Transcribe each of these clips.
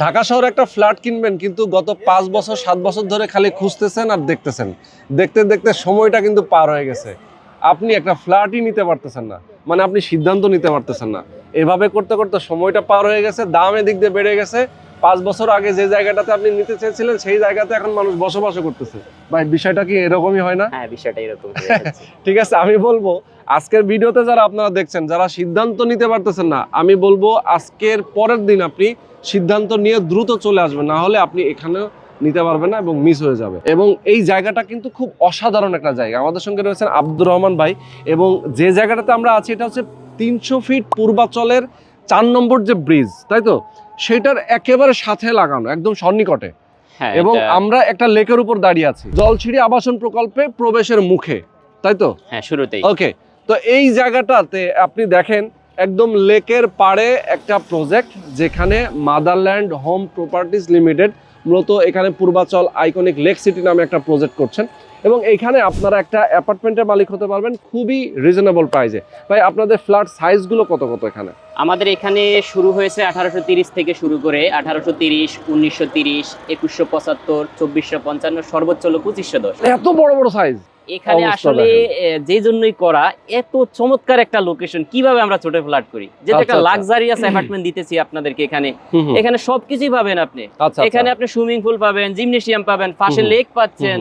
ঢাকা শহরে একটা ফ্ল্যাট কিনবেন, কিন্তু গত 5 বছর 7 বছর ধরে খালি খুঁজতেছেন আর দেখতেছেন, দেখতে দেখতে সময়টা কিন্তু পার হয়ে গেছে। আপনি একটা ফ্ল্যাটই নিতে পারতেছেন না, মানে আপনি সিদ্ধান্ত নিতে পারতেছেন না। এভাবে করতে করতে সময়টা পার হয়ে গেছে, দাম এদিক দিয়ে বেড়ে গেছে। 5 বছর আগে যে জায়গাটাতে আপনি নিতে চেয়েছিলেন সেই জায়গাতে এখন মানুষ বসবাসও করতেছে। ভাই বিষয়টা কি এরকমই হয় না? হ্যাঁ, বিষয়টা এরকম। ঠিক আছে, আমি বলবো আজকের ভিডিওতে যারা আপনারা দেখছেন, যারা সিদ্ধান্ত নিতে পারতেছেন না, আমি বলবো আজকের পরের দিন আপনি সিদ্ধান্ত নিয়ে দ্রুত চলে আসবেন, না হলে আপনি এখানেও নিতে পারবেন না এবং মিস হয়ে যাবে। এবং এই জায়গাটা কিন্তু খুব অসাধারণ একটা জায়গা। আমাদের সঙ্গে রয়েছেন আব্দুর রহমান ভাই, এবং যে জায়গাটাতে আমরা আছি এটা হচ্ছে 300 ফিট পূর্বাচলের 4 নম্বর যে ব্রিজ, তাই তো, সেটার একেবারে সাথে লাগানো, একদম সন্নিকটে। হ্যাঁ, এবং আমরা একটা লেকের উপর দাঁড়িয়ে আছি, জলছিড়ি আবাসন প্রকল্পে প্রবেশের মুখে, তাই তো? হ্যাঁ, শুরুতেই। ওকে, তো এই জায়গাটাতে আপনি দেখেন একদম লেকের পাড়ে একটা প্রজেক্ট, যেখানে মাদারল্যান্ড হোম প্রপার্টিজ লিমিটেড মূলত এখানে পূর্বাচল আইকনিক লেক সিটি নামে একটা প্রজেক্ট করছেন, এবং এইখানে আপনারা একটা অ্যাপার্টমেন্টের মালিক হতে পারবেন খুবই রিজনেবল প্রাইসে। ভাই আপনাদের ফ্ল্যাট সাইজগুলো কত কত এখানে? আমাদের এখানে শুরু হয়েছে 1830 থেকে শুরু করে 1830, 1930, 2175, 2455, সর্বোচ্চ হলো 2510। এত বড় বড় সাইজ এখানে আসলে যে জন্যই করা, এত চমৎকার একটা লোকেশন, কিভাবে আমরা ছোট ফ্ল্যাট করি, যেটা একটা লাক্সারিয়াস অ্যাপার্টমেন্ট দিতেছি আপনাদেরকে। এখানে সবকিছুই পাবেন আপনি। এখানে আপনি সুইমিং পুল পাবেন, জিমনেশিয়াম পাবেন, পাশে লেক পাচ্ছেন,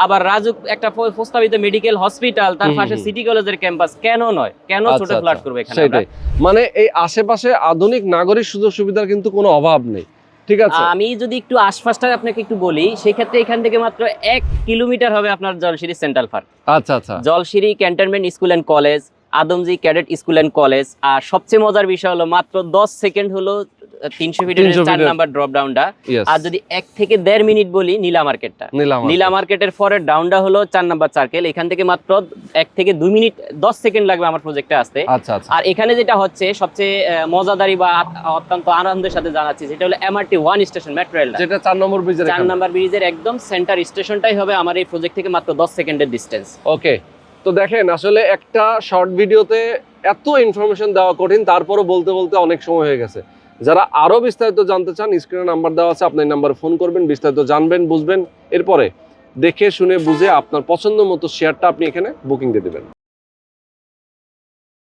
আবার রাজুক একটা প্রস্তাবিত মেডিকেল হসপিটাল, তার পাশে সিটি কলেজের ক্যাম্পাস। কেন নয়, কেন ছোট ফ্ল্যাট করবে এখানে? সেটাই, মানে এই আশেপাশে আধুনিক নাগরিক সুযোগ সুবিধার কিন্তু কোনো অভাব নেই। ঠিক আছে, আমি যদি একটু আশপাশটা আপনাকে একটু বলি, সেই ক্ষেত্রে এখান থেকে মাত্র 1 কিলোমিটার হবে আপনার জলশিরি সেন্ট্রাল পার্ক। আচ্ছা আচ্ছা, Jolshiri cantonment school and college, Adamjee cadet school and college. আর সবচেয়ে মজার বিষয় হলো মাত্র 10 সেকেন্ড হলো 300 ফিটের 4 নাম্বার ড্রপ ডাউনটা। আর যদি 1 থেকে 1.5 মিনিট বলি, নীলা মার্কেটটা, নীলা মার্কেটের পরের ডাউনটা হলো 4 নাম্বার সার্কেল। এখান থেকে মাত্র 1 থেকে 2 মিনিট 10 সেকেন্ড লাগবে আমার প্রজেক্টে আসতে। আর এখানে যেটা হচ্ছে সবচেয়ে মজাদারি বা অত্যন্ত আনন্দের সাথে জানাচ্ছি, যেটা হলো এমআরটি 1 স্টেশন মেট্রো রেল, যেটা 4 নম্বর ব্রিজের একদম সেন্টার স্টেশনটাই হবে আমার এই প্রজেক্ট থেকে মাত্র 10 সেকেন্ডের ডিসটেন্স। ওকে, তো দেখেন আসলে একটা শর্ট ভিডিওতে এত ইনফরমেশন দেওয়া কঠিন, তারপরও বলতে বলতে অনেক সময় হয়ে গেছে। যারা আরো বিস্তারিত জানতে চান, স্ক্রিনে নাম্বার দেওয়া আছে, আপনার নাম্বারে ফোন করবেন, বিস্তারিত জানবেন, বুঝবেন, এরপরে দেখে শুনে বুঝে আপনার পছন্দ মতো শেয়ারটা আপনি এখানে বুকিং দিয়ে দেবেন।